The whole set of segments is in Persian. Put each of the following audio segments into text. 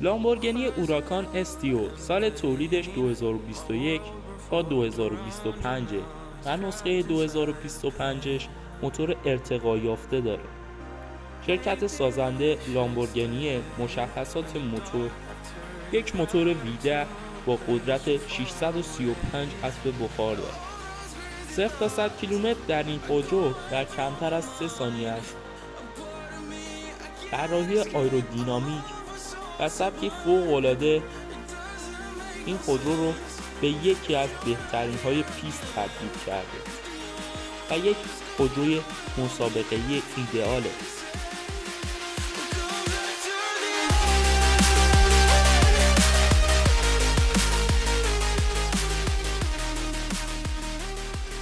لامبورگینی اوراکان استیو سال تولیدش 2021 تا 2025 و نسخه 2025ش موتور ارتقا یافته داره. شرکت سازنده لامبورگینی مشخصات موتور: یک موتور V10 با قدرت 635 اسب بخار دارد. 0 تا 100 کیلومتر در این خودرو در کمتر از 3 ثانیه است. طراحی آیرودینامیک و سبکی فوق‌العاده این خودرو رو به یکی از بهترین های پیست تبدیل کرده و یک خودروی مسابقه‌ای ایدئاله.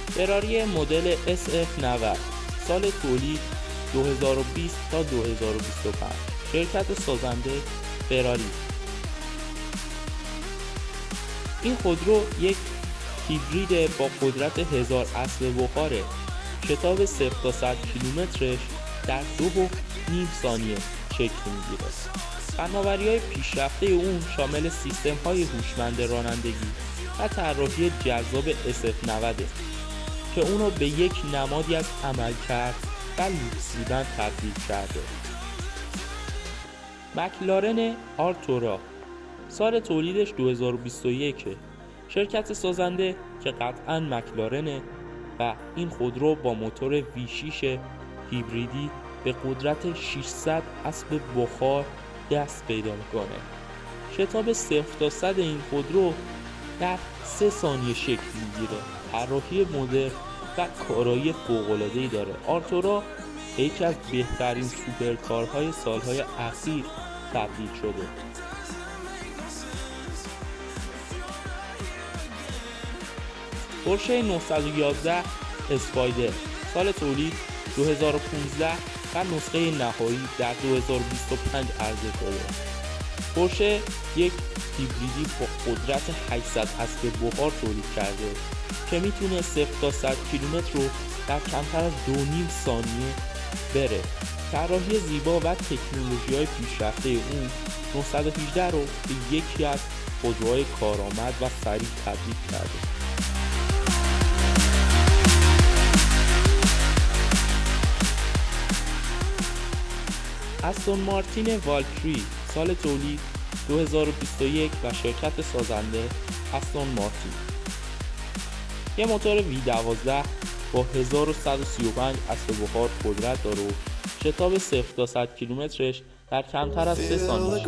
فراری مدل SF90 سال تولید 2020 تا 2025. شرکت سازنده فراری. این خودرو یک هیبرید با قدرت 1000 اسب بخاره. شتاب 0 تا 100 کیلومترش در 2.5 ثانیه شکل میگیره. فناوری‌های پیشرفته اون شامل سیستم‌های هوشمند رانندگی و طراحی جذاب SF90 که اونو به یک نمادی از عملکرد و لوکس بودن تبدیل کرده. مکلارن آرتورا سال تولیدش 2021. شرکت سازنده که قطعاً مکلارنه و این خودرو با موتور V6 هیبریدی به قدرت 600 اسب بخار دست پیدا میکنه. شتاب 0 تا 100 این خودرو در 3 ثانیه شکل میگیره. طراحی مدرن و کارایی فوق‌العاده‌ای داره. آرتورا یکی از بهترین سوپرکارهای سالهای اخیر تبدیل شده. پورشه 911 اسپایدر سال تولید 2015 و نسخه نهایی در 2025 عرضه شده. پورشه یک هیبریدی با قدرت 800 اسب بخار تولید کرده که میتونه 0 تا 100 کیلومتر رو در کمتر از 2.5 ثانیه بره. طراحی زیبا و تکنولوژی‌های پیشرفته اون 918 رو به یکی از خودروهای کارآمد و سریع تبدیل کرده. استون مارتین والکری سال تولید 2021 و شرکت سازنده استون مارتین. یه موتور V12 با 1135 اسب بخار قدرت داره و شتاب 0 تا 100 کیلومترش در کمتر از 3 ثانیه.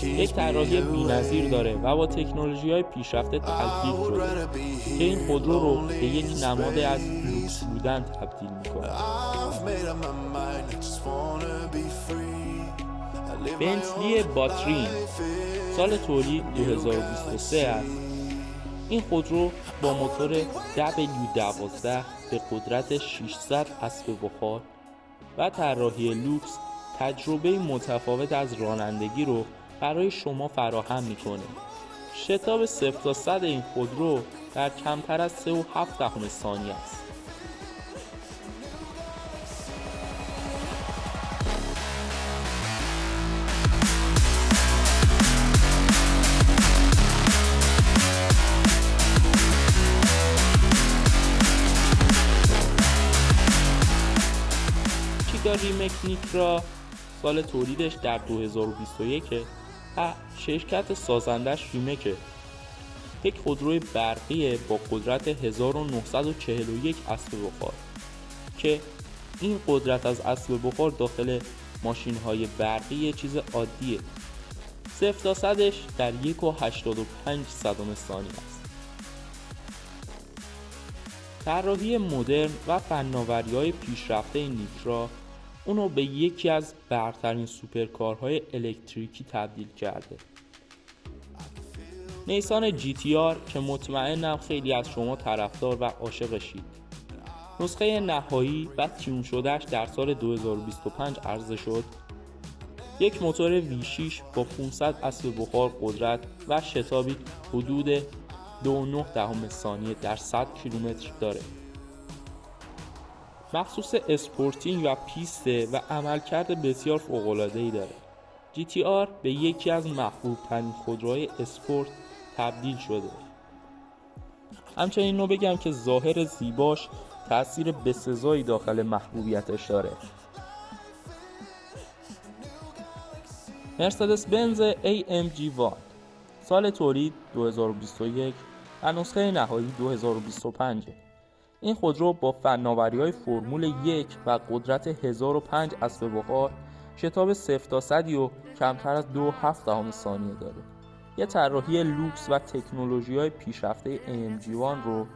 یک طراحی بی‌نظیر داره و با تکنولوژی‌های پیشرفته تلفیق شده که این خودرو رو به یک نماد از لوکس بودن تبدیل می‌کنه. بنتلی باترین سال تولید 2023 است. این خودرو با موتور W12 به قدرت 600 اسب بخار و طراحی لوکس تجربه متفاوت از رانندگی رو برای شما فراهم میکنه. شتاب 0 تا 100 این خودرو در کمتر از 3.7 ثانیه است. ریمک نیترا سال تولیدش در 2021 و شرکت سازندش ریمکه. یک خودروی برقی با قدرت 1941 اسب بخار که این قدرت از اسب بخار داخل ماشین‌های برقی یه چیز عادیه. 0 تا 100ش در 1.85 ثانیه است. طراحی مدرن و فناوری‌های پیشرفته نیترا اونو به یکی از برترین سوپرکارهای الکتریکی تبدیل کرده. نیسان GT-R که مطمئنم خیلی از شما طرفدار و عاشقشید. نسخه نهایی و تیون شدهش در سال 2025 عرضه شد. یک موتور V6 با 500 اسب بخار قدرت و شتابی حدود 2.9 ثانیه در 100 کیلومتر داره. مخصوص اسپورتینگ و پیسته و عملکرد بسیار فوق‌العاده‌ای داره. GTR به یکی از محبوب ترین خودروهای اسپورت تبدیل شده. همچنین اینو بگم که ظاهر زیباش تأثیر بسزایی داخل محبوبیتش داره. مرسدس بنز AMG1 سال تولید 2021 و نسخه نهایی 2025. این خودرو با فناوری‌های فرمول 1 و قدرت 1005 اسب بخار شتاب 0 تا 100 و کمتر از 2.7 ثانیه داره. یه طراحی لوکس و تکنولوژی‌های پیشرفته AMG1 رو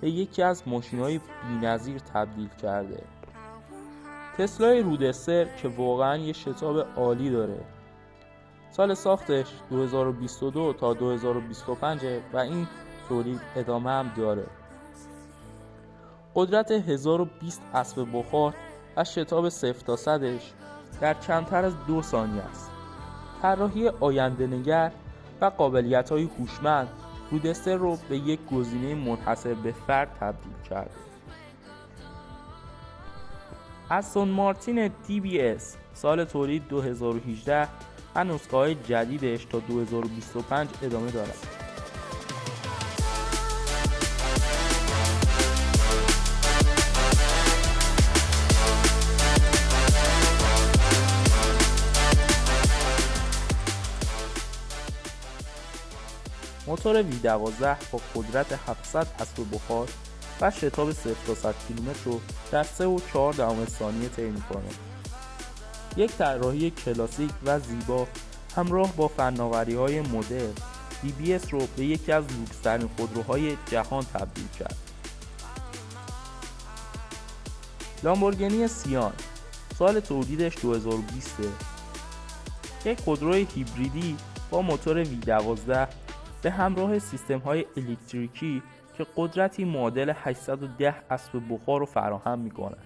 به یکی از ماشین‌های بی‌نظیر تبدیل کرده. تسلای رودستر که واقعاً یه شتاب عالی داره. سال ساختش 2022 تا 2025 و این تولید ادامه هم داره. قدرت 1020 اسب بخار و شتاب 0 تا 100ش در کمتر از 2 ثانیه است. طراحی آینده‌نگر و قابلیت‌های هوشمند رودستر رو به یک گزینه منحصر به فرد تبدیل کرده. استون مارتین TBS سال تولید 2018 و نسخه‌های جدیدش تا 2025 ادامه دارد. موتور V12 با قدرت 700 اسب بخار و شتاب 0 تا 100 کیلومتر رو در 3.4 ثانیه طی می‌کنه. یک طراحی کلاسیک و زیبا همراه با فناوری‌های مدرن TBS رو به یکی از لوکس‌ترین خودروهای جهان تبدیل کرد. لامبورگینی سیان سال تولیدش 2020 یک خودروی هیبریدی با موتور V12 به همراه سیستم‌های الکتریکی که قدرتی معادل 810 اسب بخار رو فراهم می‌کنه.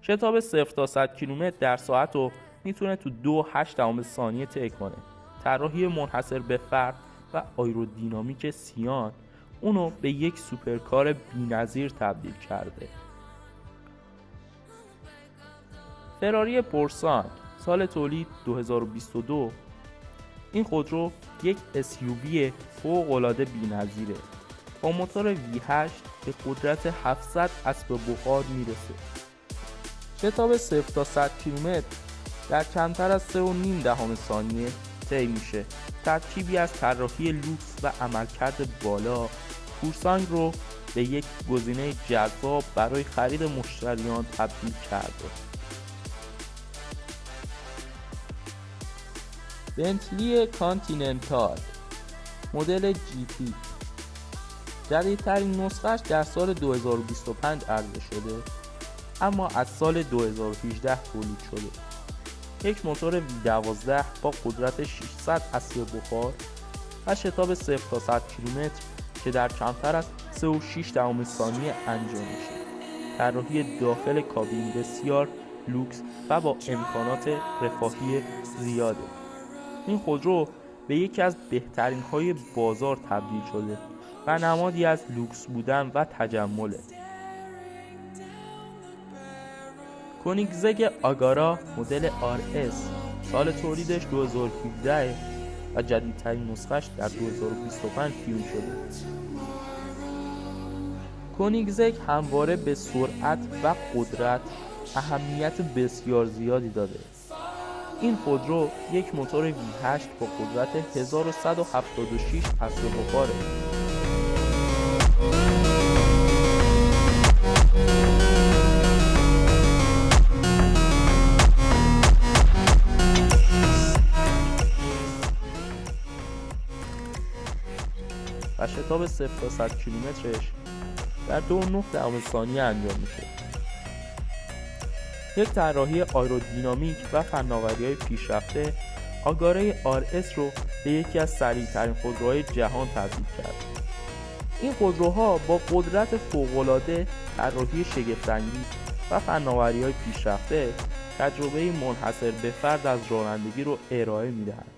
شتاب 0 تا 100 کیلومتر در ساعت رو میتونه تو 2.8 ثانیه طی کنه. طراحی منحصر به فرد و آیرودینامیک سیان اونو به یک سوپرکار بی‌نظیر تبدیل کرده. فراری پورسان سال تولید 2022. این خودرو یک SUV فوق‌العاده بی‌نظیره. با موتور V8 به قدرت 700 اسب بخار میرسه. شتاب 0 تا 100 کیلومتر در کمتر از 3.5 ثانیه طی میشه. ترکیبی از طراحی لوکس و عملکرد بالا پورسان رو به یک گزینه جذاب برای خرید مشتریان تبدیل کرده. بنتلی کانتیننتال مدل GT جدیدترین نسخه‌اش در سال 2025 عرضه شده اما از سال 2018 تولید شده. یک موتور V12 با قدرت 600 اسب بخار و شتاب 0 تا 100 کیلومتر که در کمتر از 3.6 ثانیه انجام میشه. طراحی داخل کابین بسیار لوکس و با امکانات رفاهی زیاده. این خودرو به یکی از بهترین های بازار تبدیل شده و نمادی از لوکس بودن و تجمله. کونیگزگ آگارا مدل RS سال تولیدش 2017 و جدیدترین نسخش در 2025 پیون شده. کونیگزگ همواره به سرعت و قدرت اهمیت بسیار زیادی داده. این خودرو یک موتور V8 با قدرت 1176 اسب بخاره. و شتاب 0 تا 100 کیلومترش در 2.9 ثانیه انجام میشه. یک طراحی آیرودینامیک و فناوری‌های پیشرفته آگاره RS رو به یکی از سریع‌ترین خودروهای جهان تبدیل کرد. این خودروها با قدرت فوق‌العاده، طراحی شگفت‌انگیز و فناوری‌های پیشرفته تجربه منحصر به فرد از رانندگی رو ارائه میدهند.